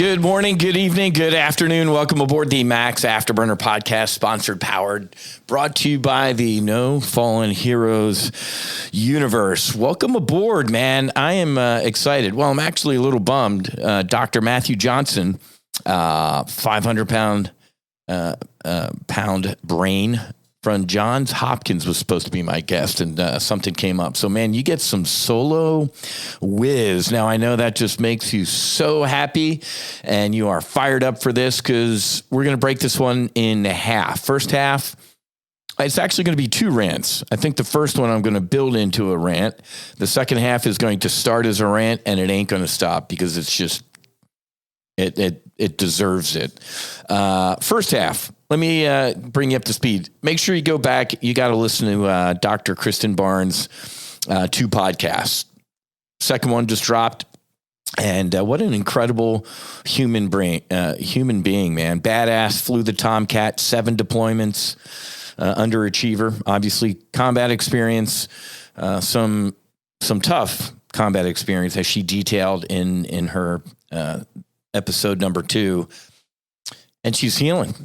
Good morning, good evening, good afternoon. Welcome aboard the Max Afterburner podcast, sponsored, powered, brought to you by the No Fallen Heroes universe. Welcome aboard, man. I am excited. Well, I'm actually a little bummed. Dr. Matthew Johnson, 500-pound brain from Johns Hopkins was supposed to be my guest, and something came up. So, man, you get some solo Whiz. Now, I know that just makes you so happy, and you are fired up for this because we're going to break this one in half. First half, it's actually going to be two rants. I think the first one I'm going to build into a rant. The second half is going to start as a rant, and it ain't going to stop because it's just, it deserves it. First half. Let me bring you up to speed. Make sure you go back. You got to listen to Dr. Kristen Barnes' two podcasts. Second one just dropped. And what an incredible human being, man. Badass, flew the Tomcat, 7 deployments, underachiever, obviously combat experience, some tough combat experience as she detailed in her episode number 2. And she's healing.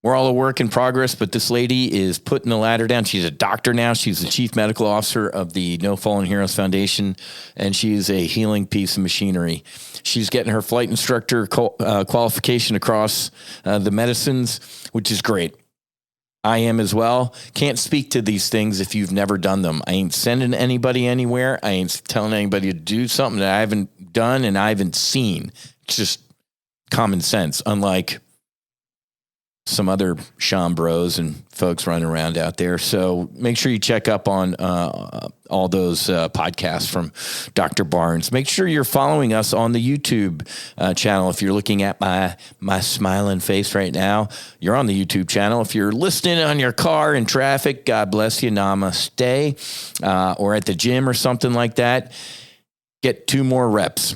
We're all a work in progress, but this lady is putting the ladder down. She's a doctor now. She's the chief medical officer of the No Fallen Heroes Foundation, and she's a healing piece of machinery. She's getting her flight instructor qualification across the medicines, which is great. I am as well. Can't speak to these things if you've never done them. I ain't sending anybody anywhere. I ain't telling anybody to do something that I haven't done and I haven't seen. It's just common sense, unlike some other Bros and folks running around out there. So make sure you check up on all those podcasts from Dr. Barnes. Make sure you're following us on the YouTube channel. If you're looking at my smiling face right now, you're on the YouTube channel. If you're listening on your car in traffic, God bless you, namaste, or at the gym or something like that, get 2 more reps.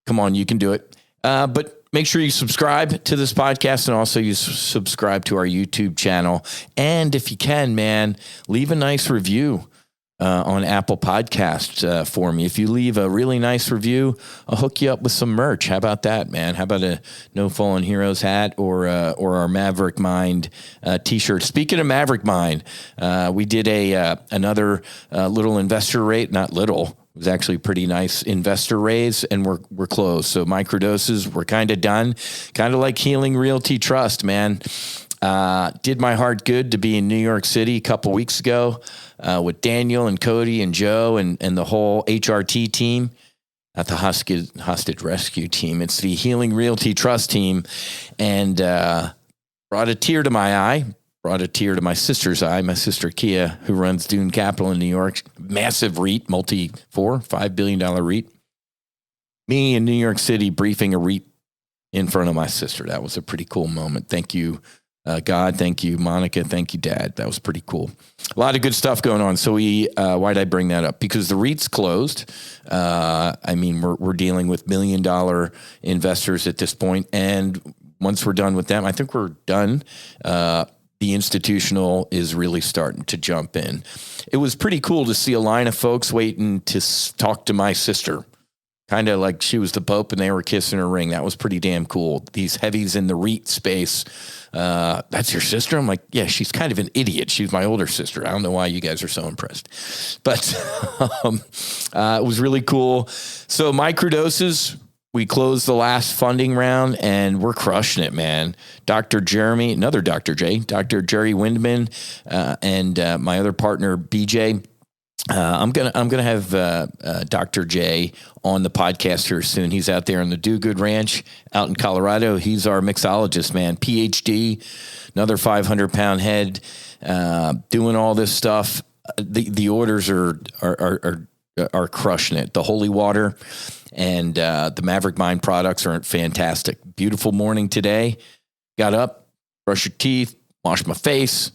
Come on, you can do it. But make sure you subscribe to this podcast, and also you subscribe to our YouTube channel. And if you can, man, leave a nice review on Apple Podcasts for me. If you leave a really nice review, I'll hook you up with some merch. How about that, man? How about a No Fallen Heroes hat or our Maverick Mind t-shirt? Speaking of Maverick Mind, we did another little investor rate, not little. It was actually a pretty nice investor raise, and we're closed. So microdoses, we're kind of done. Kind of like healing Realty Trust, man. Did my heart good to be in New York City a couple weeks ago with Daniel and Cody and Joe and the whole HRT team. Not the hostage rescue team. It's the Healing Realty Trust team. And brought a tear to my eye. Brought a tear to my sister's eye, my sister Kia, who runs Dune Capital in New York. Massive REIT, $5 billion REIT. Me in New York City briefing a REIT in front of my sister. That was a pretty cool moment. Thank you, God. Thank you, Monica. Thank you, Dad. That was pretty cool. A lot of good stuff going on. So why'd I bring that up? Because the REIT's closed. We're dealing with $1 million investors at this point. And once we're done with them, I think we're done. The institutional is really starting to jump in. It was pretty cool to see a line of folks waiting to talk to my sister, kind of like she was the Pope and they were kissing her ring. That was pretty damn cool. These heavies in the REIT space. That's your sister? I'm like, yeah, she's kind of an idiot. She's my older sister. I don't know why you guys are so impressed. But it was really cool. So microdoses, we closed the last funding round and we're crushing it, man. Dr. Jerry Windman, and my other partner, BJ. I'm gonna have Dr. J on the podcast here soon. He's out there on the Do Good Ranch out in Colorado. He's our mixologist, man. PhD, another 500-pound head, doing all this stuff. The orders are crushing it. The holy water and the Maverick Mind products are fantastic. Beautiful morning today. Got up, brush your teeth, wash my face.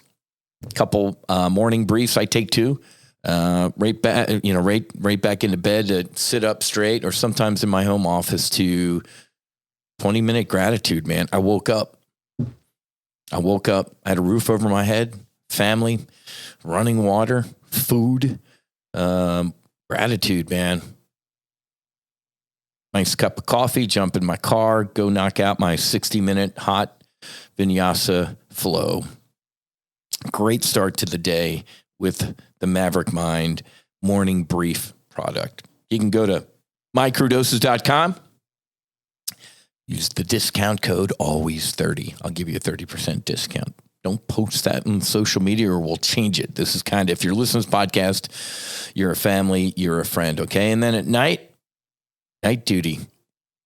A couple morning briefs. I take 2. Right back into bed to sit up straight, or sometimes in my home office to 20-minute gratitude, man. I woke up. I had a roof over my head, family, running water, food, gratitude, man. nice cup of coffee, jump in my car, go knock out my 60-minute hot vinyasa flow. Great start to the day with the Maverick Mind morning brief product. You can go to microdoses.com. Use the discount code always30. I'll give you a 30% discount. Don't post that on social media or we'll change it. This is kind of, if you're listening to this podcast, you're a family, you're a friend, okay? And then at night duty.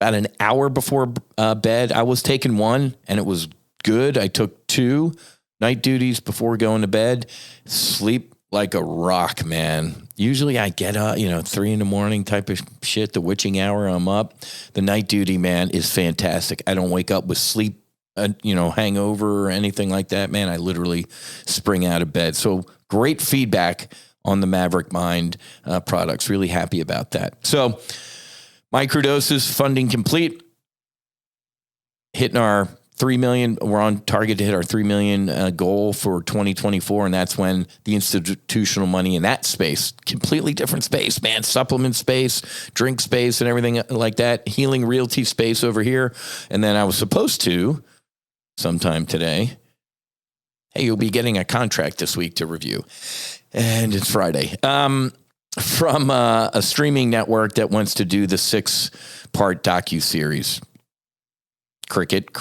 About an hour before bed, I was taking one and it was good. I took 2 night duties before going to bed. Sleep like a rock, man. Usually I get up, 3 a.m. type of shit. The witching hour, I'm up. The night duty, man, is fantastic. I don't wake up with sleep, hangover or anything like that, man. I literally spring out of bed. So great feedback on the Maverick Mind products. Really happy about that. So microdoses funding complete. Hitting our 3 million. We're on target to hit our 3 million goal for 2024. And that's when the institutional money in that space, completely different space, man, supplement space, drink space and everything like that, healing realty space over here. And then I was supposed to sometime today, hey, you'll be getting a contract this week to review. And it's Friday. From a streaming network that wants to do the 6-part docuseries. Cricket.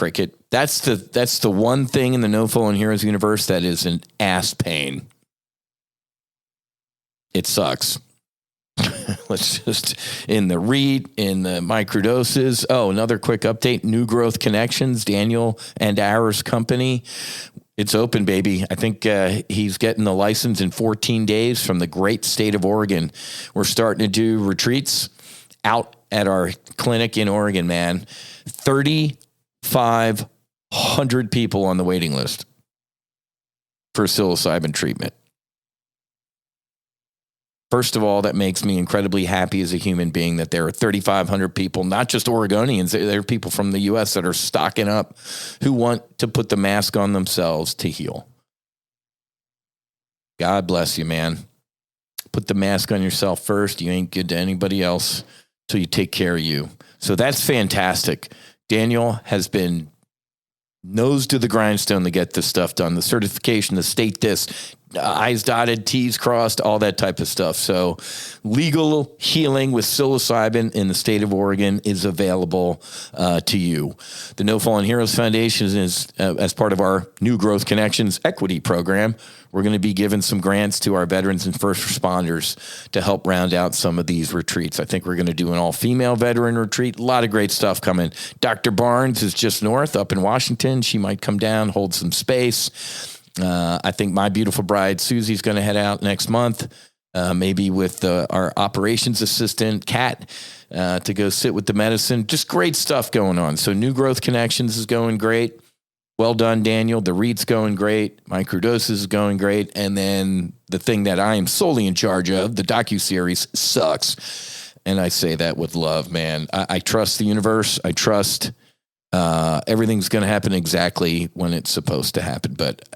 That's the one thing in the No Fallen Heroes universe that is an ass pain. It sucks. Let's just, in the microdoses. Oh, another quick update. NuGrowth Connections, Daniel and Ara's company. It's open, baby. I think he's getting the license in 14 days from the great state of Oregon. We're starting to do retreats out at our clinic in Oregon, man. 3,500 people on the waiting list for psilocybin treatment. First of all, that makes me incredibly happy as a human being that there are 3,500 people, not just Oregonians, there are people from the U.S. that are stocking up who want to put the mask on themselves to heal. God bless you, man. Put the mask on yourself first. You ain't good to anybody else till you take care of you. So that's fantastic. Daniel has been nose to the grindstone to get this stuff done. The certification, the state this, I's dotted, T's crossed, all that type of stuff. So legal healing with psilocybin in the state of Oregon is available to you. The No Fallen Heroes Foundation is, as part of our NuGrowth Connections equity program, we're going to be giving some grants to our veterans and first responders to help round out some of these retreats. I think we're going to do an all-female veteran retreat. A lot of great stuff coming. Dr. Barnes is just north up in Washington. She might come down, hold some space. I think my beautiful bride, Susie's going to head out next month, maybe with our operations assistant, Kat, to go sit with the medicine. Just great stuff going on. So NuGrowth Connections is going great. Well done, Daniel. The REIT's going great. Microdoses is going great. And then the thing that I am solely in charge of, the docuseries, sucks. And I say that with love, man. I trust the universe. I trust everything's going to happen exactly when it's supposed to happen. But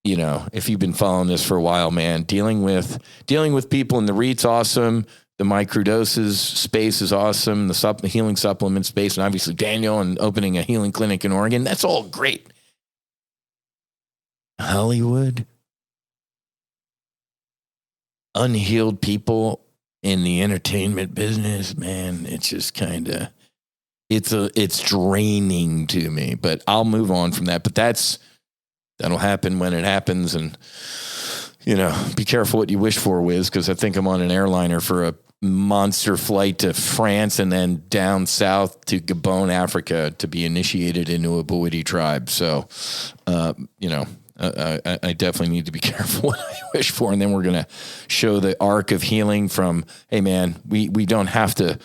if you've been following this for a while, man, dealing with people in the REIT's awesome. The microdoses space is awesome. The healing supplement space, and obviously Daniel and opening a healing clinic in Oregon. That's all great. Hollywood, unhealed people in the entertainment business, man, it's just kind of, it's draining to me, but I'll move on from that. But that'll happen when it happens. And, be careful what you wish for, Whiz, because I think I'm on an airliner for a monster flight to France and then down south to Gabon, Africa, to be initiated into a Bouidi tribe. So, I definitely need to be careful what I wish for. And then we're going to show the arc of healing from, hey, man, we don't have to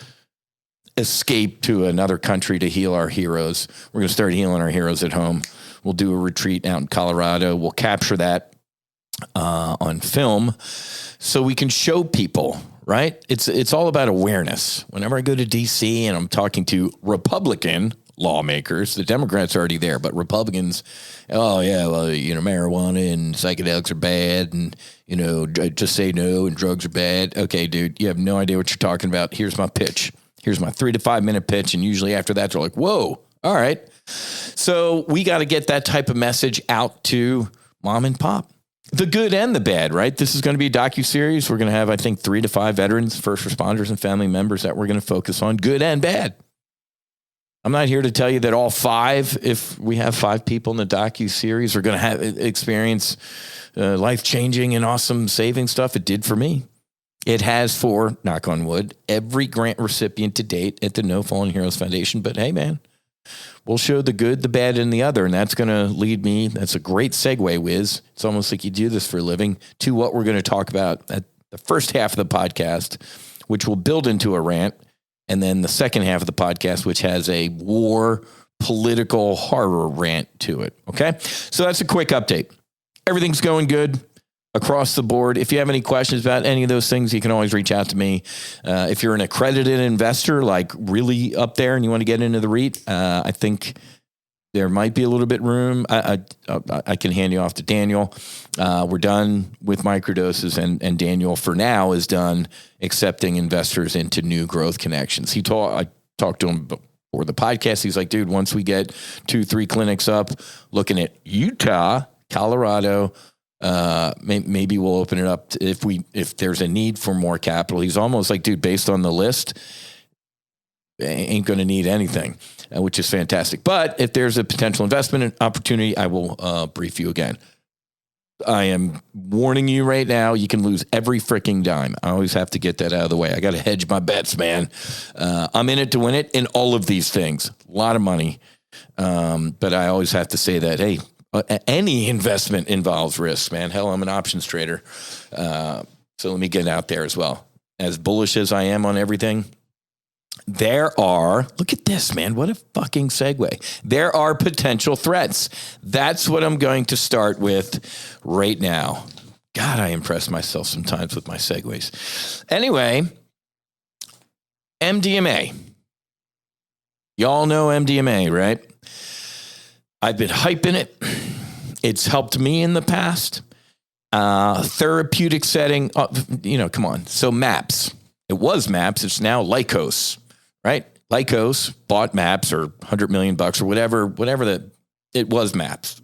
escape to another country to heal our heroes. We're going to start healing our heroes at home. We'll do a retreat out in Colorado. We'll capture that on film so we can show people, right? It's all about awareness. Whenever I go to DC and I'm talking to Republican lawmakers, the Democrats are already there, but Republicans, marijuana and psychedelics are bad, and, just say no and drugs are bad. Okay, dude, you have no idea what you're talking about. Here's my pitch. Here's my 3 to 5 minute pitch. And usually after that, they're like, whoa, all right. So we got to get that type of message out to mom and pop. The good and the bad, right? This is going to be a docuseries. We're going to have, I think, 3 to 5 veterans, first responders, and family members that we're going to focus on, good and bad. I'm not here to tell you that all 5, if we have 5 people in the docuseries, are going to have experience life-changing and awesome saving stuff. It did for me. It has for, knock on wood, every grant recipient to date at the No Fallen Heroes Foundation. But hey, man, we'll show the good, the bad, and the other. And that's going to lead me. That's a great segue, Whiz. It's almost like you do this for a living, to what we're going to talk about at the first half of the podcast, which will build into a rant. And then the second half of the podcast, which has a war, political horror rant to it. Okay. So that's a quick update. Everything's going good across the board. If you have any questions about any of those things, you can always reach out to me. If you're an accredited investor, like really up there, and you want to get into the REIT, I think there might be a little bit room. I can hand you off to Daniel. We're done with microdoses, and Daniel for now is done accepting investors into NuGrowth Connections. I talked to him before the podcast. He's like, dude, once we get 2-3 clinics up, looking at Utah, Colorado, maybe we'll open it up if there's a need for more capital. He's almost like, dude, based on the list, ain't going to need anything, which is fantastic. But if there's a potential investment opportunity, I will brief you again. I am warning you right now, you can lose every freaking dime. I always have to get that out of the way. I got to hedge my bets, man. I'm in it to win it in all of these things. A lot of money. But I always have to say that, hey, any investment involves risk, man. Hell, I'm an options trader. So let me get out there as well. As bullish as I am on everything, look at this, man. What a fucking segue. There are potential threats. That's what I'm going to start with right now. God, I impress myself sometimes with my segues. Anyway, MDMA. Y'all know MDMA, right? I've been hyping it. It's helped me in the past. Therapeutic setting. Come on. So MAPS. It was MAPS. It's now Lycos, right? Lycos bought MAPS or $100 million or whatever it was MAPS.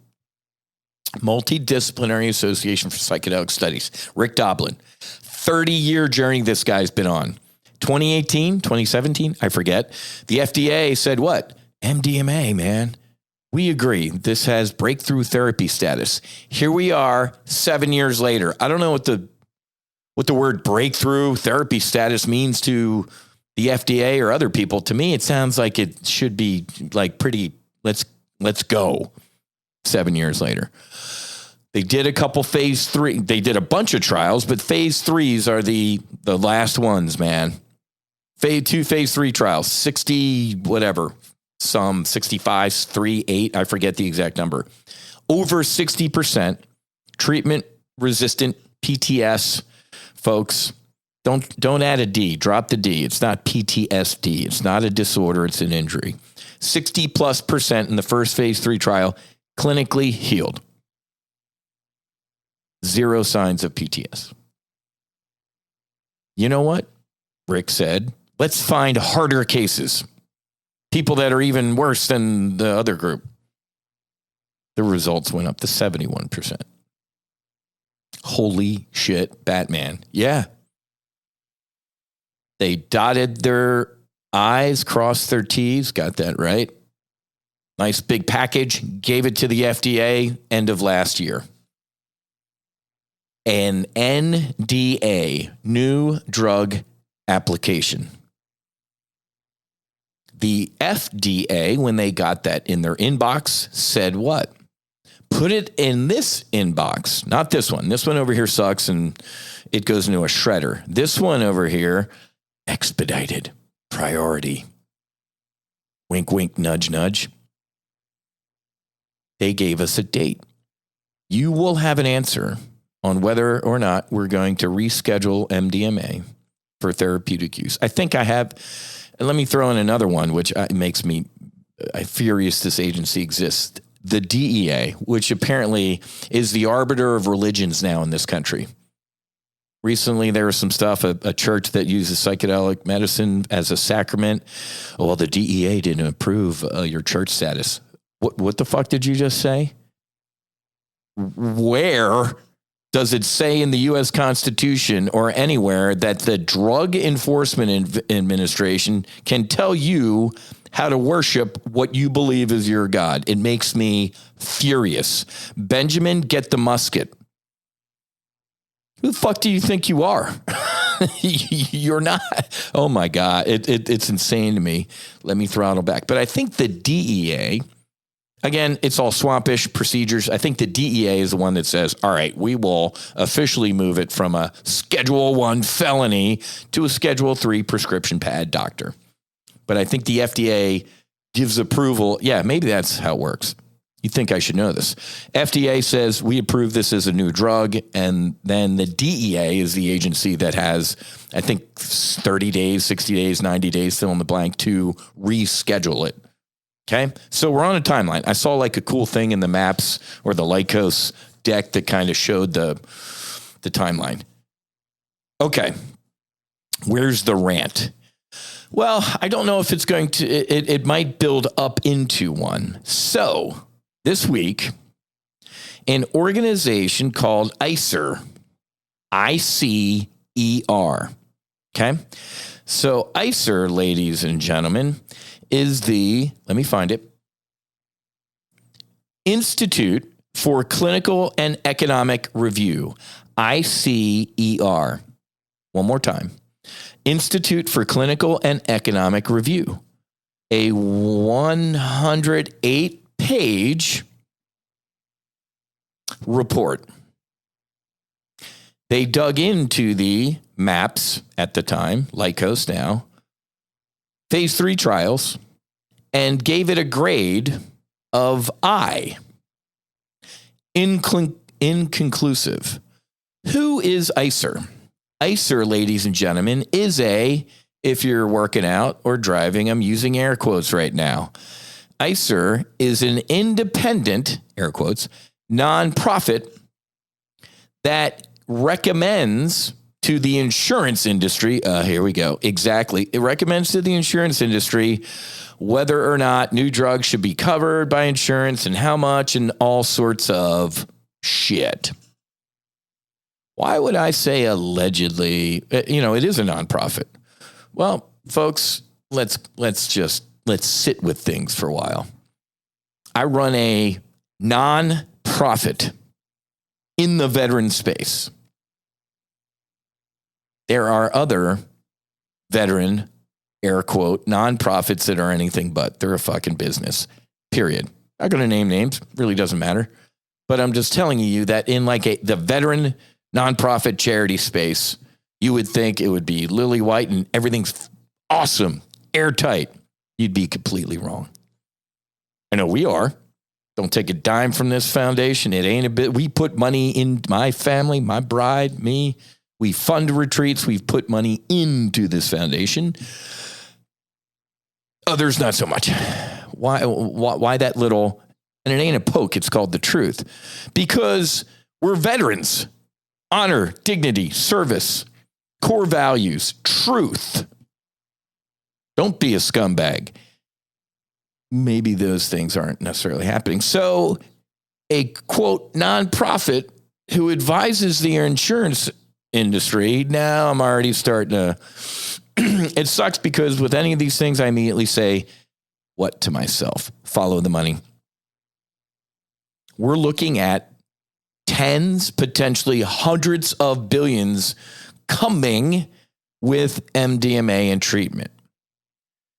Multidisciplinary Association for Psychedelic Studies. Rick Doblin. 30-year journey this guy's been on. 2018, 2017, I forget. The FDA said what? MDMA, man. We agree. This has breakthrough therapy status. Here we are 7 years later. I don't know what the word breakthrough therapy status means to the FDA or other people. To me, it sounds like it should be like pretty, let's go 7 years later. They did a couple phase 3. They did a bunch of trials, but phase 3s are the last ones, man. Phase 3 trials, 60, whatever. Some 65, 3, 8, I forget the exact number. Over 60% treatment-resistant PTS, folks. Don't add a D. Drop the D. It's not PTSD. It's not a disorder. It's an injury. 60+% in the first phase 3 trial, clinically healed. 0 signs of PTS. You know what? Rick said, let's find harder cases. People that are even worse than the other group. The results went up to 71%. Holy shit, Batman. Yeah. They dotted their I's, crossed their T's. Got that right. Nice big package. Gave it to the FDA end of last year. An NDA, new drug application. The FDA, when they got that in their inbox, said what? Put it in this inbox, not this one. This one over here sucks and it goes into a shredder. This one over here, expedited, priority. Wink, wink, nudge, nudge. They gave us a date. You will have an answer on whether or not we're going to reschedule MDMA for therapeutic use. I think I have. And let me throw in another one, which makes me furious this agency exists. The DEA, which apparently is the arbiter of religions now in this country. Recently, there was some stuff, a church that uses psychedelic medicine as a sacrament. Oh, well, the DEA didn't approve your church status. What the fuck did you just say? Where does it say in the U.S. Constitution or anywhere that the Drug Enforcement Administration can tell you how to worship what you believe is your God? It makes me furious. Benjamin, get the musket. Who the fuck do you think you are? You're not. Oh, my God. It's insane to me. Let me throttle back. But I think the DEA, again, it's all swampish procedures. I think the DEA is the one that says, all right, we will officially move it from a Schedule I felony to a Schedule III prescription pad doctor. But I think the FDA gives approval. Yeah, maybe that's how it works. You think I should know this. FDA says we approve this as a new drug, and then the DEA is the agency that has, I think, 30 days, 60 days, 90 days, fill in the blank, to reschedule it. Okay? So we're on a timeline. I saw like a cool thing in the maps or the Lycos deck that kind of showed the timeline. Okay. Where's the rant? Well, I don't know if it's going to, it might build up into one. So this week, an organization called ICER, ICER, okay? So ICER, ladies and gentlemen, is let me find it, Institute for Clinical and Economic Review, ICER. One more time. Institute for Clinical and Economic Review, a 108-page report. They dug into the maps at the time, Lycos now, phase 3 trials, and gave it a grade of I. Inconclusive. Who is ICER? ICER, ladies and gentlemen, is if you're working out or driving, I'm using air quotes right now. ICER is an independent, air quotes, nonprofit that recommends to the insurance industry, here we go, exactly. It recommends to the insurance industry whether or not new drugs should be covered by insurance and how much and all sorts of shit. Why would I say allegedly? It is a nonprofit. Well, folks, let's sit with things for a while. I run a nonprofit in the veteran space. There are other veteran, air quote, nonprofits that are anything but. They're a fucking business, period. I'm not going to name names. Really doesn't matter. But I'm just telling you that in the veteran nonprofit charity space, you would think it would be lily white and everything's awesome, airtight. You'd be completely wrong. I know we are. Don't take a dime from this foundation. It ain't a bit. We put money in my family, my bride, me. We fund retreats. We've put money into this foundation. Others, not so much. Why that little, and it ain't a poke. It's called the truth. Because we're veterans. Honor, dignity, service, core values, truth. Don't be a scumbag. Maybe those things aren't necessarily happening. So a, quote, nonprofit who advises the insurance industry, now I'm already starting to, it sucks because with any of these things, I immediately say, what to myself? Follow the money. We're looking at tens, potentially hundreds of billions coming with MDMA and treatment.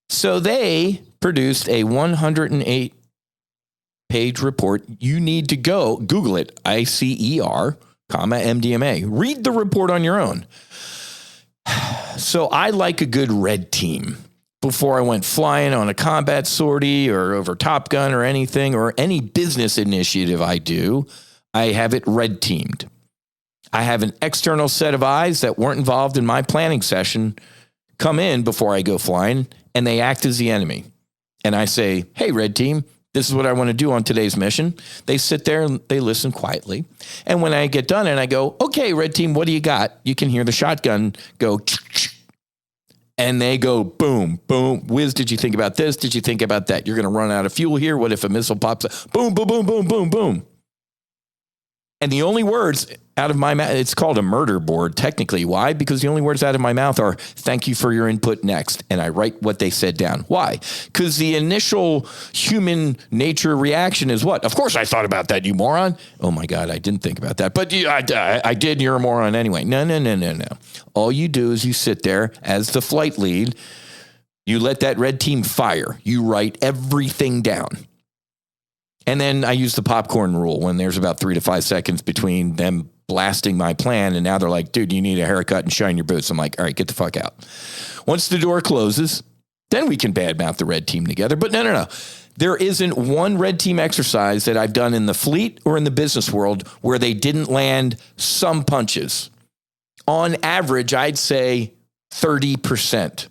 So they produced a 108-page report. You need to go Google it, ICER, MDMA. Read the report on your own. So I like a good red team. Before I went flying on a combat sortie or over Top Gun or anything, or any business initiative I do, I have it red teamed. I have an external set of eyes that weren't involved in my planning session come in before I go flying, and they act as the enemy. And I say, hey, red team, This is what I want to do on today's mission. They sit there and they listen quietly. And when I get done and I go, okay, red team, what do you got? You can hear the shotgun go, and they go, boom, boom. Whiz, did you think about this? Did you think about that? You're going to run out of fuel here. What if a missile pops up? Boom, boom, boom, boom, boom, boom. And the only words out of my mouth, it's called a murder board technically. Why? Because the only words out of my mouth are, thank you for your input, next. And I write what they said down. Why? Because the initial human nature reaction is what? Of course I thought about that, you moron. Oh my God, I didn't think about that. But I did, you're a moron anyway. No. All you do is you sit there as the flight lead. You let that red team fire. You write everything down. And then I use the popcorn rule when there's about 3 to 5 seconds between them blasting my plan. And now they're like, dude, you need a haircut and shine your boots. I'm like, all right, get the fuck out. Once the door closes, then we can badmouth the red team together. But no. There isn't one red team exercise that I've done in the fleet or in the business world where they didn't land some punches. On average, I'd say 30%.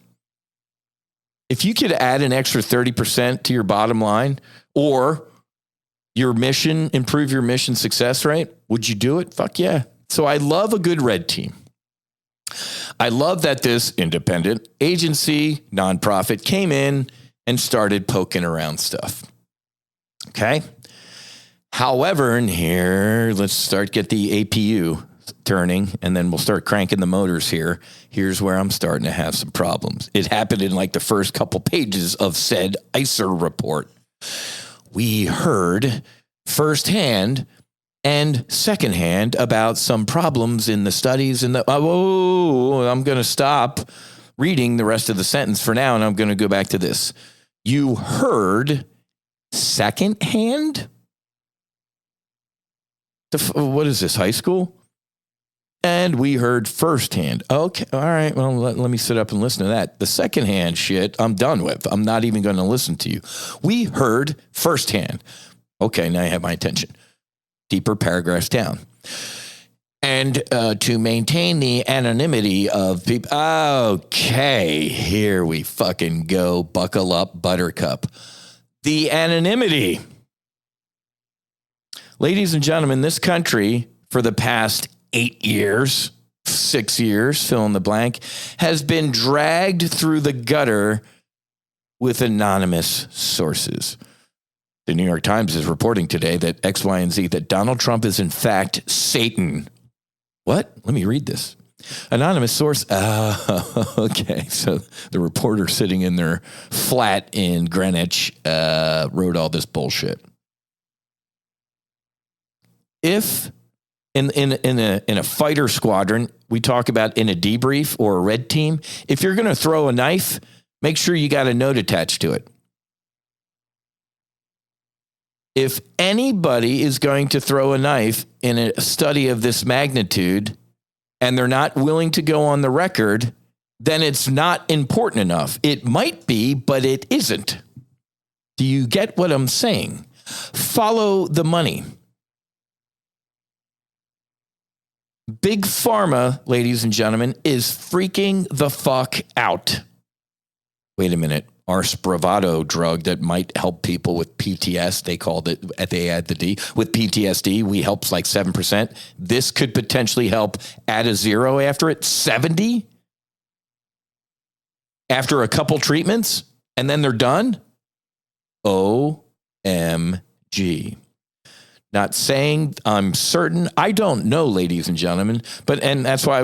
If you could add an extra 30% to your bottom line or your mission, improve your mission success rate, would you do it? Fuck yeah. So I love a good red team. I love that this independent agency, nonprofit came in and started poking around stuff. Okay. However, in here, let's get the APU turning and then we'll start cranking the motors here. Here's where I'm starting to have some problems. It happened in like the first couple pages of said ICER report. We heard firsthand and secondhand about some problems in the studies and I'm going to stop reading the rest of the sentence for now. And I'm going to go back to this. You heard secondhand? What is this, high school? And we heard firsthand. Okay, all right, well, let me sit up and listen to that. The secondhand shit, I'm done with. I'm not even going to listen to you. We heard firsthand. Okay, now you have my attention. Deeper paragraphs down. And to maintain the anonymity of people. Okay, here we fucking go. Buckle up, buttercup. The anonymity. Ladies and gentlemen, this country for the past 8 years, 6 years, fill in the blank, has been dragged through the gutter with anonymous sources. The New York Times is reporting today that X, Y, and Z, that Donald Trump is in fact Satan. What? Let me read this. Anonymous source. Okay. So the reporter sitting in their flat in Greenwich wrote all this bullshit. If in a fighter squadron, we talk about in a debrief or a red team, if you're going to throw a knife, make sure you got a note attached to it. If anybody is going to throw a knife in a study of this magnitude and they're not willing to go on the record, then it's not important enough. It might be, but it isn't. Do you get what I'm saying? Follow the money. Big Pharma, ladies and gentlemen, is freaking the fuck out. Wait a minute. Our Spravato drug that might help people with PTS, they add the D. With PTSD, we helps like 7%. This could potentially help add a 0 after it. 70? After a couple treatments? And then they're done? OMG. Not saying I'm certain. I don't know, ladies and gentlemen. And that's why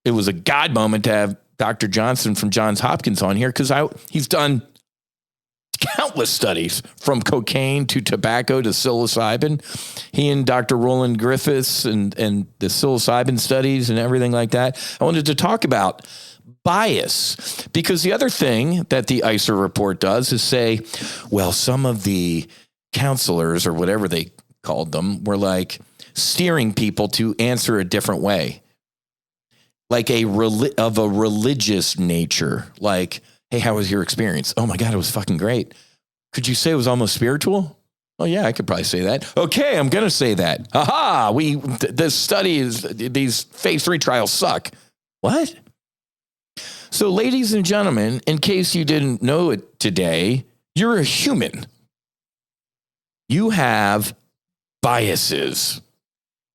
it was a God moment to have Dr. Johnson from Johns Hopkins on here, because he's done countless studies from cocaine to tobacco to psilocybin. He and Dr. Roland Griffiths and the psilocybin studies and everything like that. I wanted to talk about bias, because the other thing that the ICER report does is say, well, some of the counselors or whatever they called them were like steering people to answer a different way. Like of a religious nature. Like, hey, how was your experience? Oh my God, it was fucking great. Could you say it was almost spiritual? Oh yeah, I could probably say that. Okay, I'm going to say that. Aha, this study these phase 3 trials suck. What? So ladies and gentlemen, in case you didn't know it today, you're a human. You have biases.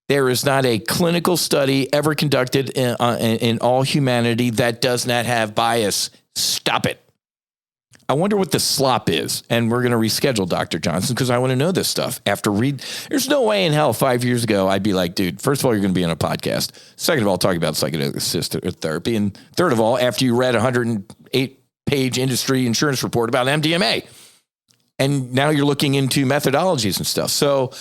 There is not a clinical study ever conducted in all humanity that does not have bias. Stop it. I wonder what the slop is. And we're going to reschedule Dr. Johnson because I want to know this stuff. There's no way in hell 5 years ago I'd be like, dude, first of all, you're going to be on a podcast. Second of all, talking about psychedelic assisted therapy. And third of all, after you read a 108-page industry insurance report about MDMA. And now you're looking into methodologies and stuff. So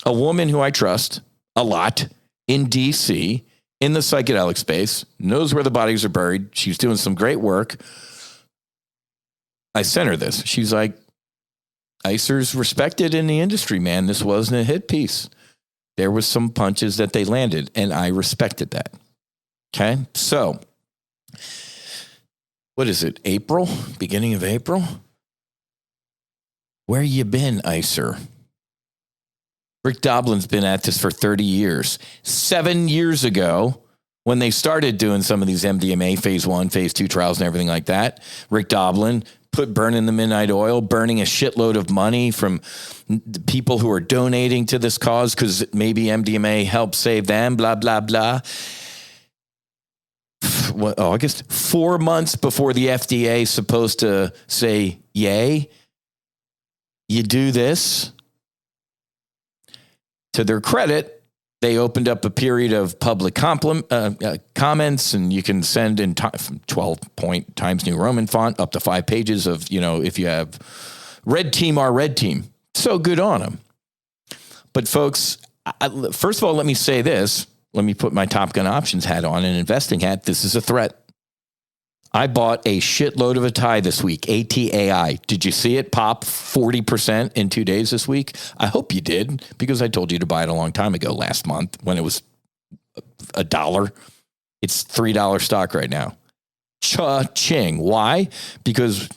a woman who I trust a lot in DC, in the psychedelic space, knows where the bodies are buried. She's doing some great work. I sent her this. She's like, ICER's respected in the industry, man. This wasn't a hit piece. There was some punches that they landed, and I respected that. Okay? So, what is it, April? Beginning of April? Where you been, ICER? Rick Doblin's been at this for 30 years. 7 years ago, when they started doing some of these MDMA phase 1, phase 2 trials and everything like that, Rick Doblin burning the midnight oil, burning a shitload of money from people who are donating to this cause because maybe MDMA helped save them, blah, blah, blah. August, 4 months before the FDA is supposed to say, yay, you do this. To their credit, they opened up a period of public comments, and you can send in 12-point Times New Roman font up to 5 pages of, if you have red team or red team. So good on them. But folks, first of all, let me say this. Let me put my Top Gun Options hat on, an investing hat. This is a threat. I bought a shitload of ATAI this week, ATAI. Did you see it pop 40% in 2 days this week? I hope you did, because I told you to buy it a long time ago, last month, when it was $1. It's $3 stock right now. Cha-ching. Why? Because,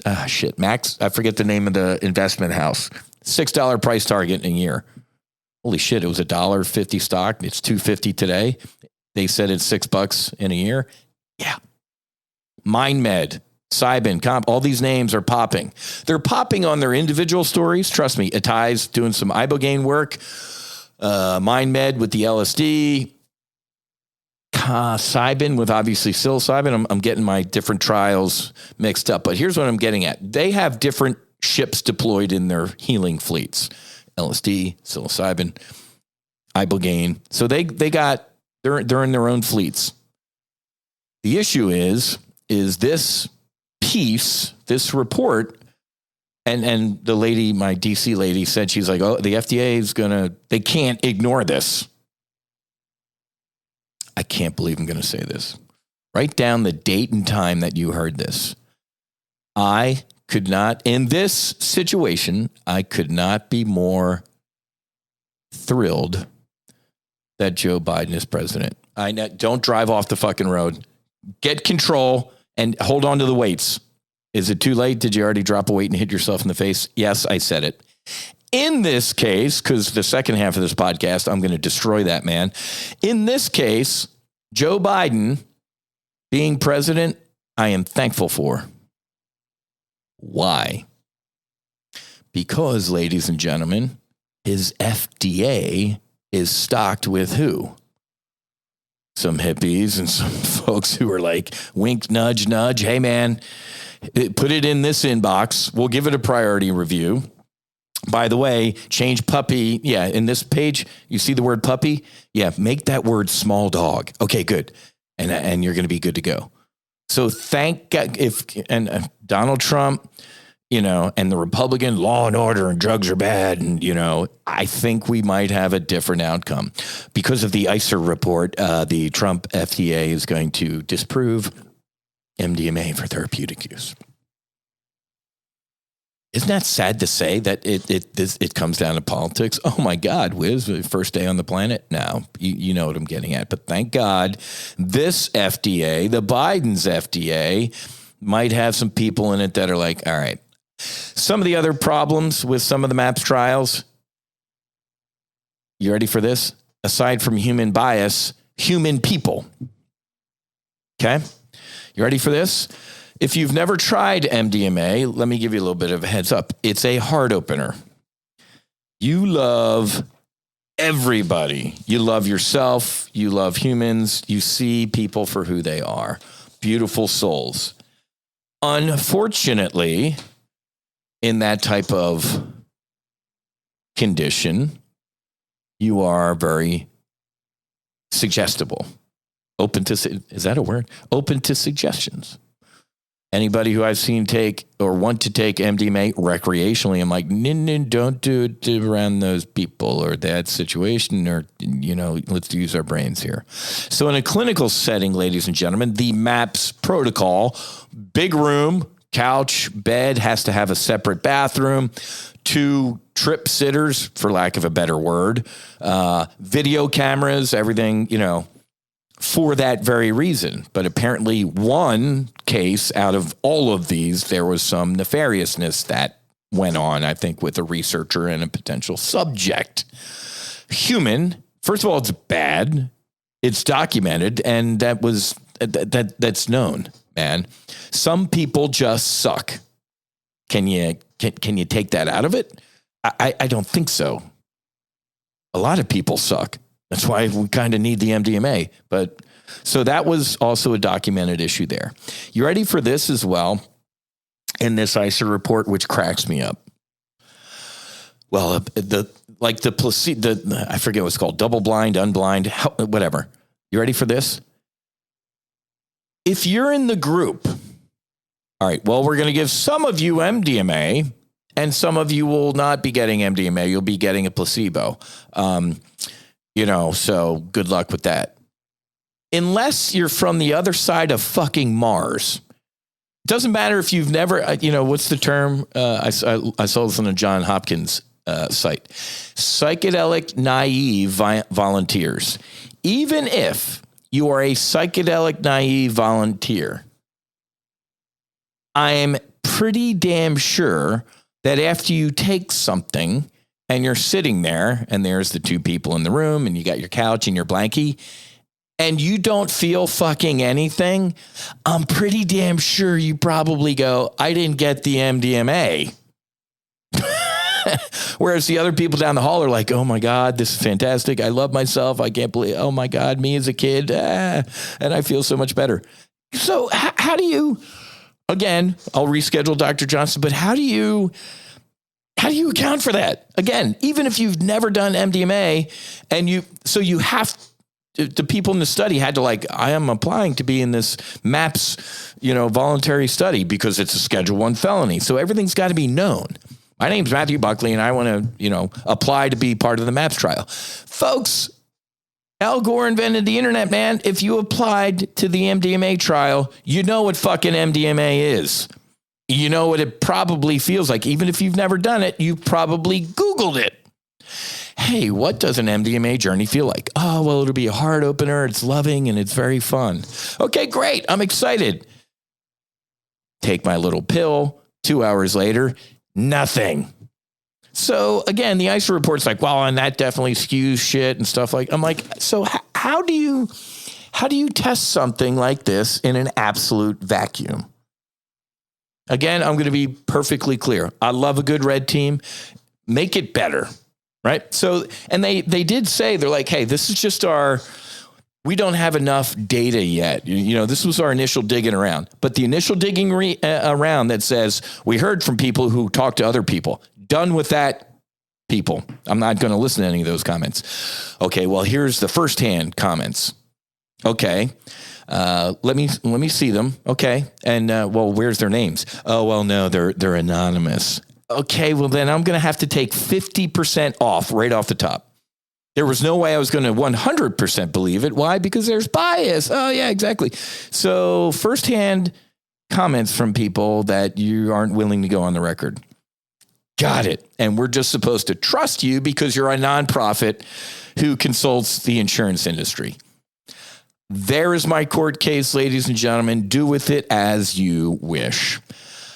Max, I forget the name of the investment house. $6 price target in a year. Holy shit, it was $1.50 stock. It's $2.50 today. They said it's $6 in a year. Yeah. MindMed, Cybin, Comp, all these names are popping. They're popping on their individual stories. Trust me, Atai's doing some ibogaine work. MindMed with the LSD. Cybin with obviously psilocybin. I'm getting my different trials mixed up, but here's what I'm getting at. They have different ships deployed in their healing fleets. LSD, psilocybin, ibogaine. So they're in their own fleets. The issue is this piece, this report, and the lady, my DC lady, said, she's like, oh, the FDA is they can't ignore this. I can't believe I'm going to say this. Write down the date and time that you heard this. I could not, in this situation, I could not be more thrilled that Joe Biden is president. Don't drive off the fucking road. Get control and hold on to the weights. Is it too late? Did you already drop a weight and hit yourself in the face? Yes, I said it. In this case, because the second half of this podcast, I'm going to destroy that man. In this case, Joe Biden being president, I am thankful for. Why? Because, ladies and gentlemen, his FDA is stocked with who? Some hippies and some folks who are like, wink, nudge, nudge. Hey, man, put it in this inbox. We'll give it a priority review. By the way, change puppy. Yeah, in this page, you see the word puppy? Yeah, make that word small dog. Okay, good. And you're going to be good to go. So thank God, Donald Trump, and the Republican law and order and drugs are bad. And, I think we might have a different outcome because of the ICER report. The Trump FDA is going to disprove MDMA for therapeutic use. Isn't that sad to say that it comes down to politics? Oh my God, Whiz, first day on the planet. Now, you know what I'm getting at. But thank God this FDA, the Biden's FDA, might have some people in it that are like, all right. Some of the other problems with some of the MAPS trials, you ready for this? Aside from human bias, human people. Okay? You ready for this? If you've never tried MDMA, let me give you a little bit of a heads up. It's a heart opener. You love everybody. You love yourself. You love humans. You see people for who they are. Beautiful souls. Unfortunately, in that type of condition, you are very suggestible. Open to, is that a word? Open to suggestions. Anybody who I've seen take or want to take MDMA recreationally, I'm like, no, don't do it around those people or that situation, or, let's use our brains here. So in a clinical setting, ladies and gentlemen, the MAPS protocol, big room, couch, bed, has to have a separate bathroom, 2 trip sitters, for lack of a better word, video cameras, everything, for that very reason. But apparently one case out of all of these, there was some nefariousness that went on, I think, with a researcher and a potential subject. Human, first of all, it's bad. It's documented, and that's known, man. Some people just suck. Can you take that out of it? I don't think so. A lot of people suck. That's why we kind of need the MDMA. But so that was also a documented issue there. You ready for this as well? In this ICER report, which cracks me up. Well, the placebo, I forget what it's called, double blind, unblind, whatever. You ready for this? If you're in the group, all right, well, we're going to give some of you MDMA and some of you will not be getting MDMA. You'll be getting a placebo. So good luck with that. Unless you're from the other side of fucking Mars. It doesn't matter if you've never, what's the term? I saw this on a John Hopkins site. Psychedelic naive volunteers. Even if you are a psychedelic naive volunteer, I'm pretty damn sure that after you take something and you're sitting there and there's the 2 people in the room and you got your couch and your blankie and you don't feel fucking anything, I'm pretty damn sure you probably go, I didn't get the MDMA. Whereas the other people down the hall are like, oh my God, this is fantastic. I love myself. I can't believe, oh my God, me as a kid. And I feel so much better. So how do you, again, I'll reschedule Dr. Johnson, but how do you account for that? Again, even if you've never done MDMA and you have, the people in the study had to I am applying to be in this MAPS, voluntary study because it's a Schedule I felony. So everything's got to be known. My name's Matthew Buckley and I want to, apply to be part of the MAPS trial. Folks, Al Gore invented the internet, man. If you applied to the MDMA trial, you know what fucking MDMA is. You know what it probably feels like. Even if you've never done it, you probably Googled it. Hey, what does an MDMA journey feel like? Oh, well, it'll be a heart opener. It's loving and it's very fun. Okay, great. I'm excited. Take my little pill. 2 hours later, nothing. So again, the ICER report's well, and that definitely skews shit and stuff I'm like, so how do you test something like this in an absolute vacuum? Again, I'm going to be perfectly clear. I love a good red team. Make it better, right? So, and they did say, they're like, hey, this is just we don't have enough data yet. This was our initial digging around. But the initial digging around that says, we heard from people who talked to other people. Done with that, people. I'm not going to listen to any of those comments. Okay, well, here's the firsthand comments. Okay. Let me see them. Okay. And, where's their names? Oh, well, no, they're anonymous. Okay. Well, then I'm going to have to take 50% off right off the top. There was no way I was going to 100% believe it. Why? Because there's bias. Oh yeah, exactly. So firsthand comments from people that you aren't willing to go on the record. Got it. And we're just supposed to trust you because you're a nonprofit who consults the insurance industry. There is my court case, ladies and gentlemen. Do with it as you wish.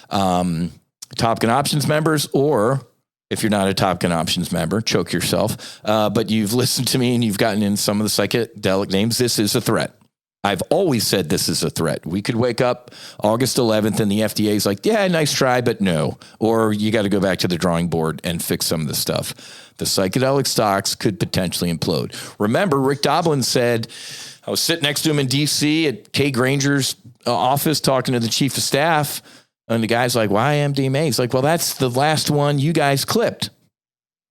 Top Gun Options members, or if you're not a Top Gun Options member, choke yourself. But you've listened to me and you've gotten in some of the psychedelic names. This is a threat. I've always said this is a threat. We could wake up August 11th and the FDA is like, yeah, nice try, but no. Or you got to go back to the drawing board and fix some of the stuff. The psychedelic stocks could potentially implode. Remember, Rick Doblin said, I was sitting next to him in D.C. at Kay Granger's office talking to the chief of staff. And the guy's like, why MDMA? He's like, well, that's the last one you guys clipped.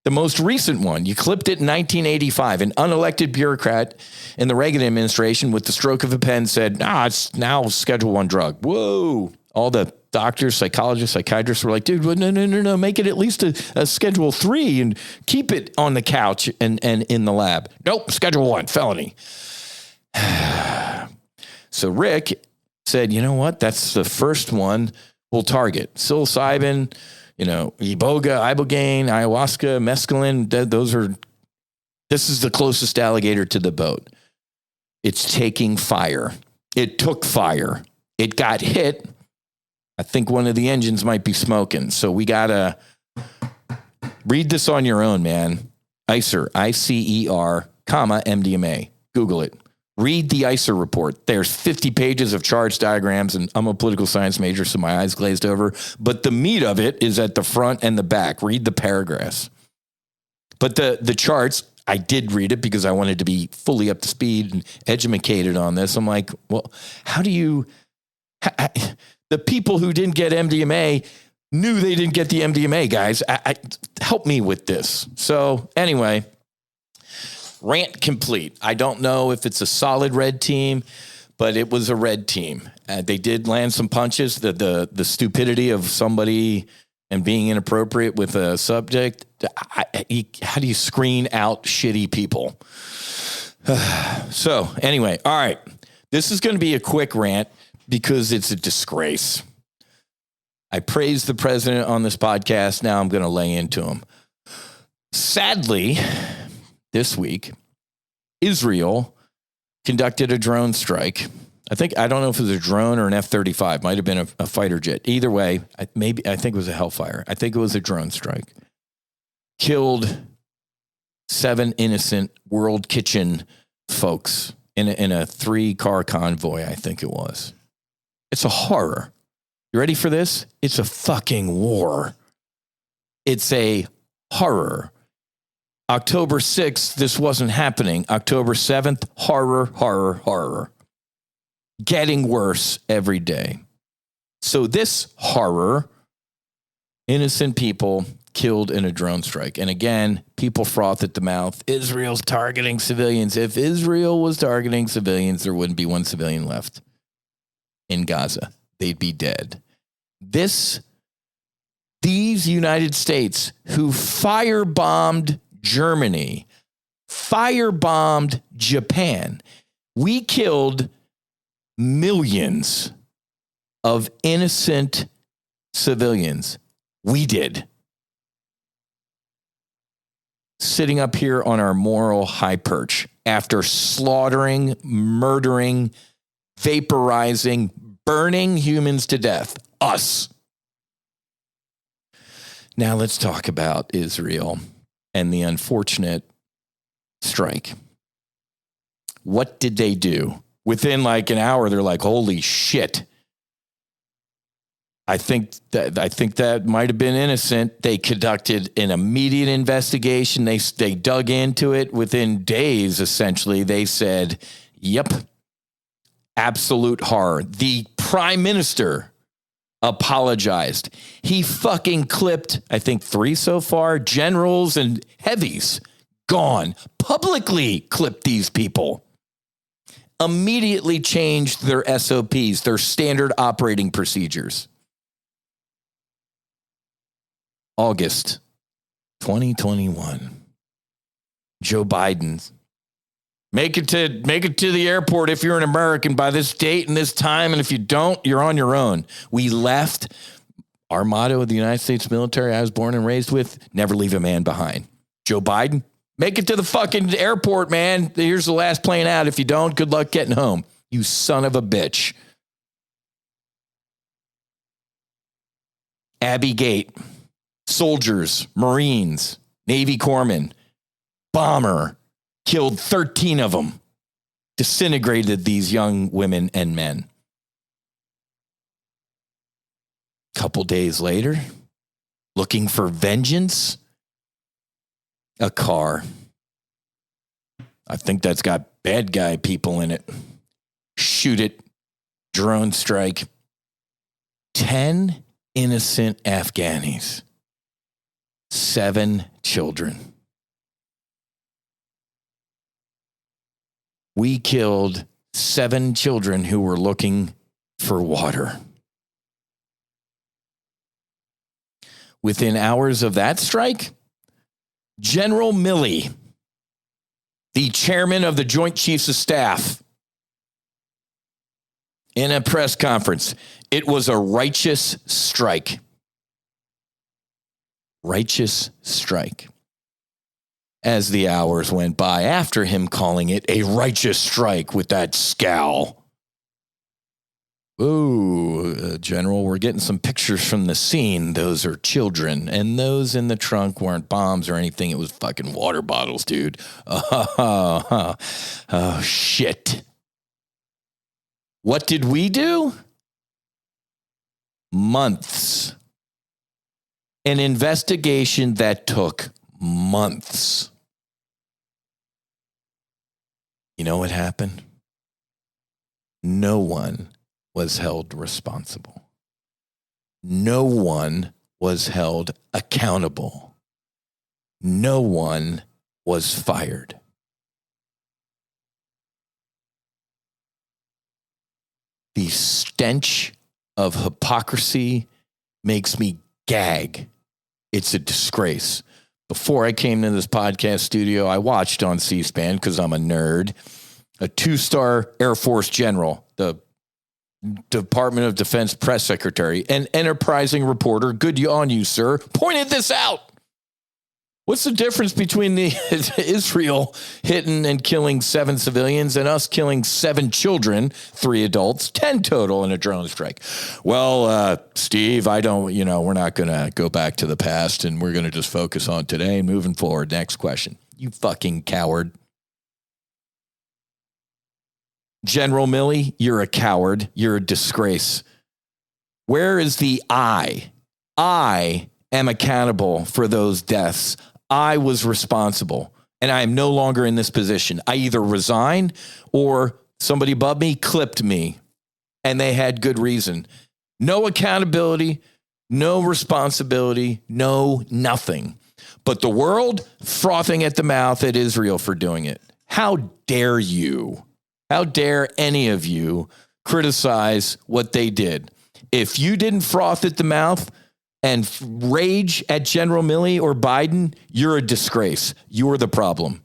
The most recent one. You clipped it in 1985. An unelected bureaucrat in the Reagan administration with the stroke of a pen said, it's now Schedule I drug. Whoa. All the doctors, psychologists, psychiatrists were like, dude, no, make it at least a Schedule III and keep it on the couch and in the lab. Nope, Schedule I, felony. So Rick said, you know what? That's the first one we'll target. Psilocybin, iboga, ibogaine, ayahuasca, mescaline. This is the closest alligator to the boat. It's taking fire. It took fire. It got hit. I think one of the engines might be smoking. So we got to read this on your own, man. ICER, ICER, MDMA. Google it. Read the ICER report. There's 50 pages of charts, diagrams, and I'm a political science major, so my eyes glazed over. But the meat of it is at the front and the back. Read the paragraphs. But the charts, I did read it because I wanted to be fully up to speed and educated on this. I'm like, well, how do you... the people who didn't get MDMA knew they didn't get the MDMA, guys. Help me with this. So anyway... Rant complete. I don't know if it's a solid red team, but it was a red team. They did land some punches. The stupidity of somebody and being inappropriate with a subject. How do you screen out shitty people? So anyway, all right. This is going to be a quick rant because it's a disgrace. I praised the president on this podcast. Now I'm going to lay into him. Sadly, this week, Israel conducted a drone strike. I don't know if it was a drone or an F-35. Might have been a fighter jet. Either way, I think it was a Hellfire. I think it was a drone strike. Killed 7 innocent World Kitchen folks in a 3-car convoy, I think it was. It's a horror. You ready for this? It's a fucking war. It's a horror. October 6th, this wasn't happening. October 7th, horror. Getting worse every day. So this horror, innocent people killed in a drone strike. And again, people froth at the mouth. Israel's targeting civilians. If Israel was targeting civilians, there wouldn't be one civilian left in Gaza. They'd be dead. These United States who firebombed Germany, firebombed Japan. We killed millions of innocent civilians. We did. Sitting up here on our moral high perch after slaughtering, murdering, vaporizing, burning humans to death. Us. Now let's talk about Israel and the unfortunate strike. What did they do? Within like an hour, they're like, holy shit. I think that might have been innocent. They conducted an immediate investigation. They dug into it within days, essentially. They said, yep, absolute horror. The prime minister apologized. He fucking clipped, I think 3 so far, generals and heavies. Gone. Publicly clipped these people. Immediately changed their SOPs, their standard operating procedures. August 2021. Joe Biden. Make it to the airport if you're an American by this date and this time. And if you don't, you're on your own. We left. Our motto of the United States military I was born and raised with, never leave a man behind. Joe Biden, make it to the fucking airport, man. Here's the last plane out. If you don't, good luck getting home. You son of a bitch. Abbey Gate. Soldiers, Marines, Navy corpsmen, bomber, killed 13 of them. disintegrated these young women and men. Couple days later, looking for vengeance, a car. I think that's got bad guy people in it. Shoot it. Drone strike. 10 innocent Afghanis. 7 children. We killed 7 children who were looking for water. Within hours of that strike, General Milley, the chairman of the Joint Chiefs of Staff, in a press conference, it was a righteous strike. Righteous strike. As the hours went by after him calling it a righteous strike with that scowl. Ooh, General, we're getting some pictures from the scene. Those are children. And those in the trunk weren't bombs or anything. It was fucking water bottles, dude. Oh, shit. What did we do? Months. An investigation that took months. You know what happened? No one was held responsible. No one was held accountable. No one was fired. The stench of hypocrisy makes me gag. It's a disgrace. Before I came to this podcast studio, I watched on C-SPAN, because I'm a nerd, a 2-star Air Force general, the Department of Defense press secretary, an enterprising reporter, good on you, sir, pointed this out. What's the difference between the Israel hitting and killing 7 civilians and us killing 7 children, 3 adults, 10 total in a drone strike? Well, Steve, we're not going to go back to the past, and we're going to just focus on today and moving forward. Next question. You fucking coward. General Milley, you're a coward. You're a disgrace. Where is the I? I am accountable for those deaths. I was responsible, and I am no longer in this position. I either resign or somebody above me clipped me, and they had good reason. No accountability, no responsibility, no nothing. But the world frothing at the mouth at Israel for doing it. How dare you? How dare any of you criticize what they did? If you didn't froth at the mouth and rage at General Milley or Biden, you're a disgrace. You're the problem.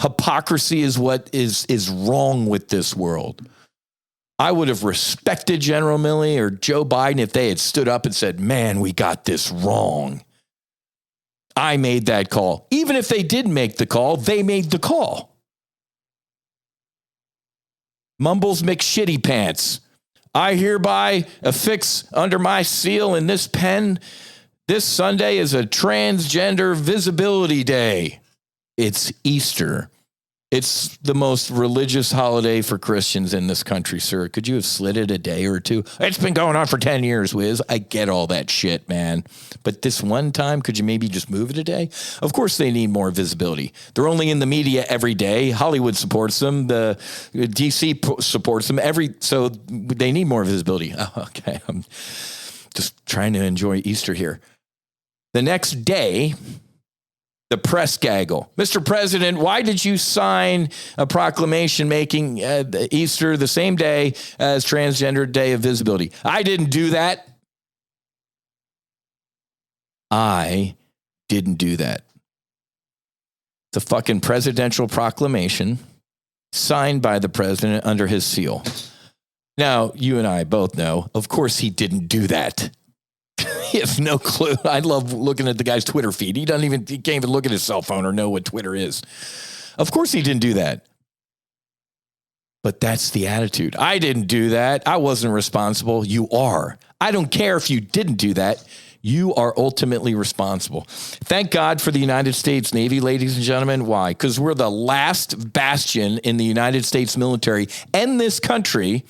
Hypocrisy is what is wrong with this world. I would have respected General Milley or Joe Biden if they had stood up and said, man, we got this wrong. I made that call. Even if they did make the call, they made the call. Mumbles McShitty Pants. I hereby affix under my seal in this pen, this Sunday is a transgender visibility day. It's Easter. It's the most religious holiday for Christians in this country, sir. Could you have slid it a day or two? It's been going on for 10 years, Whiz. I get all that shit, man. But this one time, could you maybe just move it a day? Of course they need more visibility. They're only in the media every day. Hollywood supports them. The DC supports them. So they need more visibility. Oh, okay, I'm just trying to enjoy Easter here. The next day, the press gaggle. Mr. President, why did you sign a proclamation making Easter the same day as Transgender Day of Visibility? I didn't do that. I didn't do that. It's a fucking presidential proclamation signed by the president under his seal. Now, you and I both know, of course, he didn't do that. He has no clue. I love looking at the guy's Twitter feed. He can't even look at his cell phone or know what Twitter is. Of course he didn't do that. But that's the attitude. I didn't do that. I wasn't responsible. You are. I don't care if you didn't do that. You are ultimately responsible. Thank God for the United States Navy, ladies and gentlemen. Why? Because we're the last bastion in the United States military and this country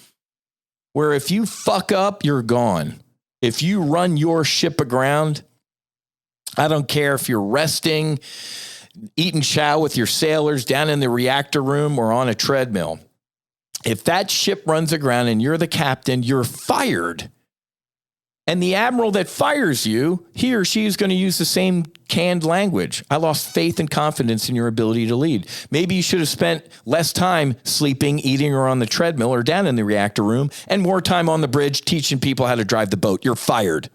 where if you fuck up, you're gone. If you run your ship aground, I don't care if you're resting, eating chow with your sailors down in the reactor room or on a treadmill. If that ship runs aground and you're the captain, you're fired. And the admiral that fires you, he or she is going to use the same canned language. I lost faith and confidence in your ability to lead. Maybe you should have spent less time sleeping, eating, or on the treadmill or down in the reactor room and more time on the bridge teaching people how to drive the boat. You're fired.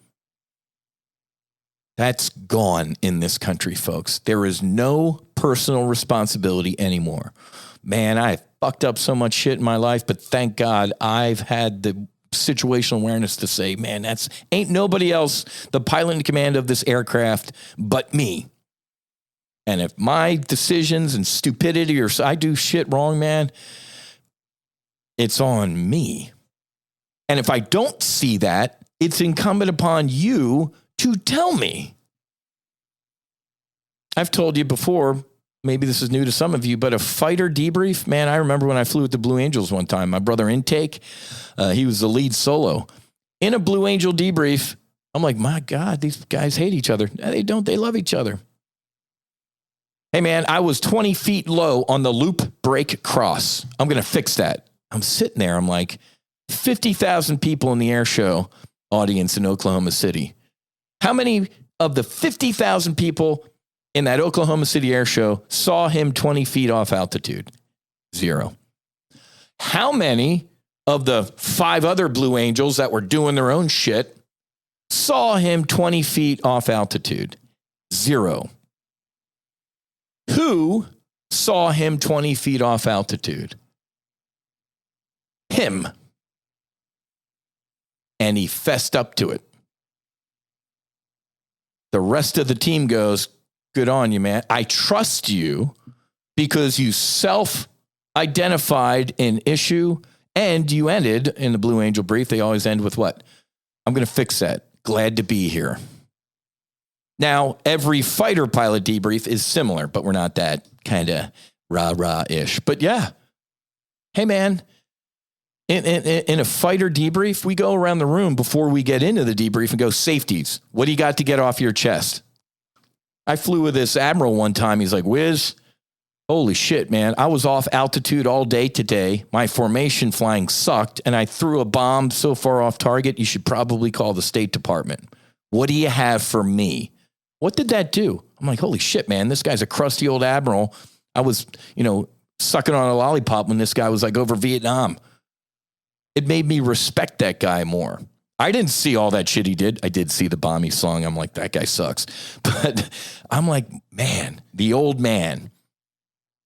That's gone in this country, folks. There is no personal responsibility anymore. Man, I fucked up so much shit in my life, but thank God I've had the situational awareness to say, man, that's ain't nobody else the pilot in command of this aircraft but me. And if my decisions and stupidity or I do shit wrong, man, it's on me. And if I don't see that, it's incumbent upon you to tell me. I've told you before, maybe this is new to some of you, but a fighter debrief, man, I remember when I flew with the Blue Angels one time, my brother Intake, he was the lead solo. In a Blue Angel debrief, I'm like, my God, these guys hate each other. No, they don't. They love each other. Hey, man, I was 20 feet low on the loop brake cross. I'm going to fix that. I'm sitting there. I'm like, 50,000 people in the air show audience in Oklahoma City. How many of the 50,000 people in that Oklahoma City air show saw him 20 feet off altitude? 0. How many of the 5 other Blue Angels that were doing their own shit saw him 20 feet off altitude? 0. Who saw him 20 feet off altitude? Him. And he fessed up to it. The rest of the team goes, good on you, man. I trust you because you self-identified an issue and you ended in the Blue Angel brief. They always end with what? I'm going to fix that. Glad to be here. Now, every fighter pilot debrief is similar, but we're not that kind of rah-rah-ish. But yeah, hey, man, in a fighter debrief, we go around the room before we get into the debrief and go, safeties. What do you got to get off your chest? I flew with this admiral one time. He's like, Whiz, holy shit, man. I was off altitude all day today. My formation flying sucked, and I threw a bomb so far off target, you should probably call the State Department. What do you have for me? What did that do? I'm like, holy shit, man. This guy's a crusty old admiral. I was, sucking on a lollipop when this guy was like over Vietnam. It made me respect that guy more. I didn't see all that shit he did. I did see the bomb he slung. I'm like, that guy sucks. But I'm like, man, the old man,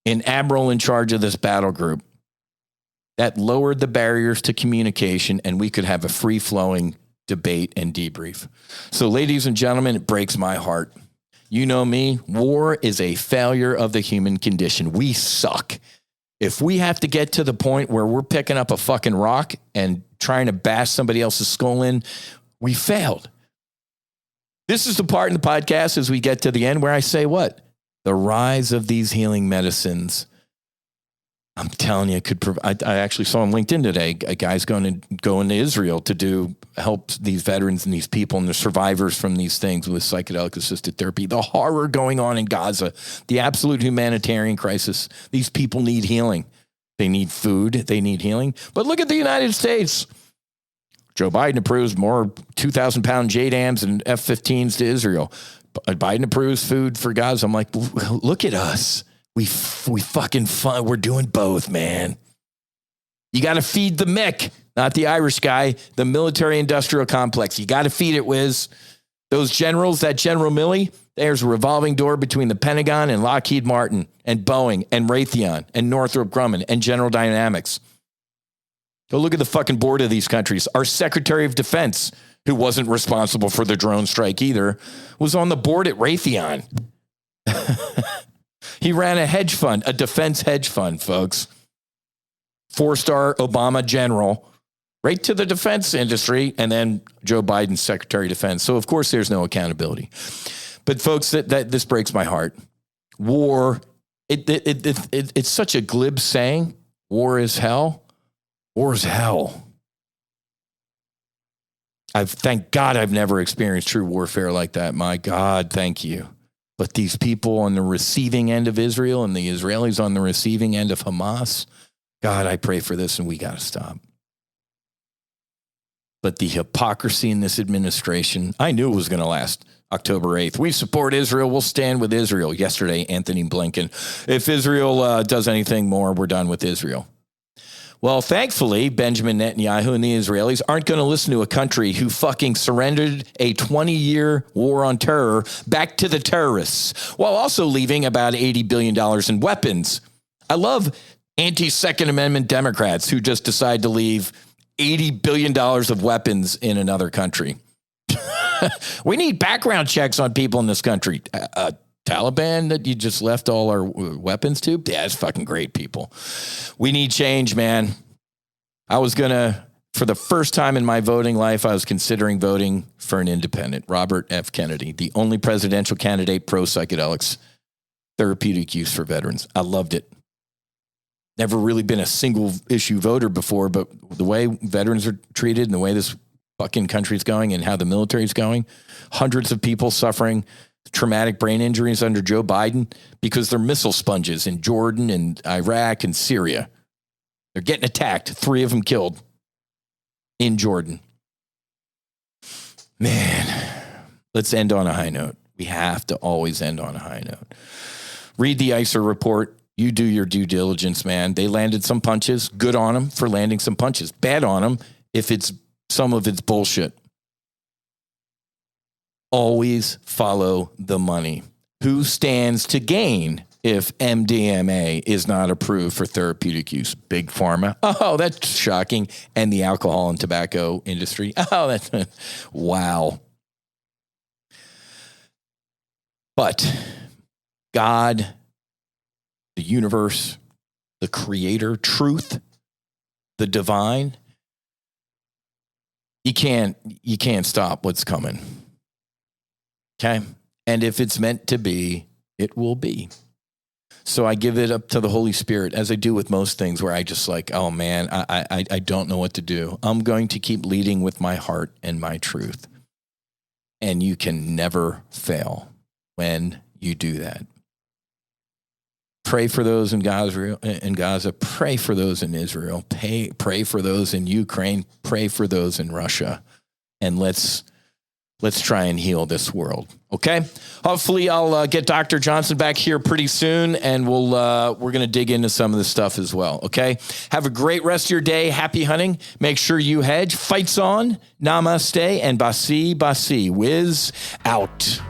an admiral in charge of this battle group, that lowered the barriers to communication and we could have a free-flowing debate and debrief. So, ladies and gentlemen, it breaks my heart. You know me, war is a failure of the human condition. We suck. If we have to get to the point where we're picking up a fucking rock and trying to bash somebody else's skull in, we failed. This is the part in the podcast as we get to the end where I say what? The rise of these healing medicines. I'm telling you, I actually saw on LinkedIn today, a guy's going to Israel to help these veterans and these people and the survivors from these things with psychedelic assisted therapy. The horror going on in Gaza, the absolute humanitarian crisis. These people need healing. They need food. They need healing. But look at the United States. Joe Biden approves more 2,000-pound JDAMs and F-15s to Israel. Biden approves food for Gaza. I'm like, look at us. We fucking fun. We're doing both, man. You got to feed the Mick, not the Irish guy, the military industrial complex. You got to feed it, Whiz. Those generals, that General Milley, there's a revolving door between the Pentagon and Lockheed Martin and Boeing and Raytheon and Northrop Grumman and General Dynamics. Go look at the fucking board of these countries. Our Secretary of Defense, who wasn't responsible for the drone strike either, was on the board at Raytheon. He ran a hedge fund, a defense hedge fund, folks. 4-star Obama general right to the defense industry, and then Joe Biden's Secretary of Defense. So, of course, there's no accountability. But, folks, that this breaks my heart. War, it's such a glib saying, war is hell. War is hell. Thank God I've never experienced true warfare like that. My God, thank you. But these people on the receiving end of Israel and the Israelis on the receiving end of Hamas, God, I pray for this, and we got to stop. But the hypocrisy in this administration, I knew it was going to last. October 8th. We support Israel. We'll stand with Israel. Yesterday, Anthony Blinken. If Israel does anything more, we're done with Israel. Well, thankfully, Benjamin Netanyahu and the Israelis aren't going to listen to a country who fucking surrendered a 20-year war on terror back to the terrorists, while also leaving about $80 billion in weapons. I love anti-Second Amendment Democrats who just decide to leave $80 billion of weapons in another country. We need background checks on people in this country. Taliban that you just left all our weapons to? Yeah, it's fucking great, people. We need change, man. I was going to, for the first time in my voting life, I was considering voting for an independent, Robert F. Kennedy, the only presidential candidate pro-psychedelics, therapeutic use for veterans. I loved it. Never really been a single issue voter before, but the way veterans are treated and the way this fucking country's going and how the military's going, hundreds of people suffering traumatic brain injuries under Joe Biden because they're missile sponges in Jordan and Iraq and Syria. They're getting attacked. 3 of them killed in Jordan. Man, let's end on a high note. We have to always end on a high note. Read the ICER report. You do your due diligence, man. They landed some punches. Good on them for landing some punches. Bad on them if it's some of it's bullshit. Always follow the money. Who stands to gain if MDMA is not approved for therapeutic use? Big Pharma. Oh, that's shocking. And the alcohol and tobacco industry. Oh, that's wow. But God, the universe, the creator, truth, the divine, you can't stop what's coming. Okay. And if it's meant to be, it will be. So I give it up to the Holy Spirit, as I do with most things where I just like, oh man, I don't know what to do. I'm going to keep leading with my heart and my truth. And you can never fail when you do that. Pray for those in Gaza. Pray for those in Israel. Pray for those in Ukraine. Pray for those in Russia. And let's try and heal this world. Okay. Hopefully I'll get Dr. Johnson back here pretty soon, and we're going to dig into some of this stuff as well. Okay. Have a great rest of your day. Happy hunting. Make sure you hedge. Fights on. Namaste and Basi Basi. Whiz out.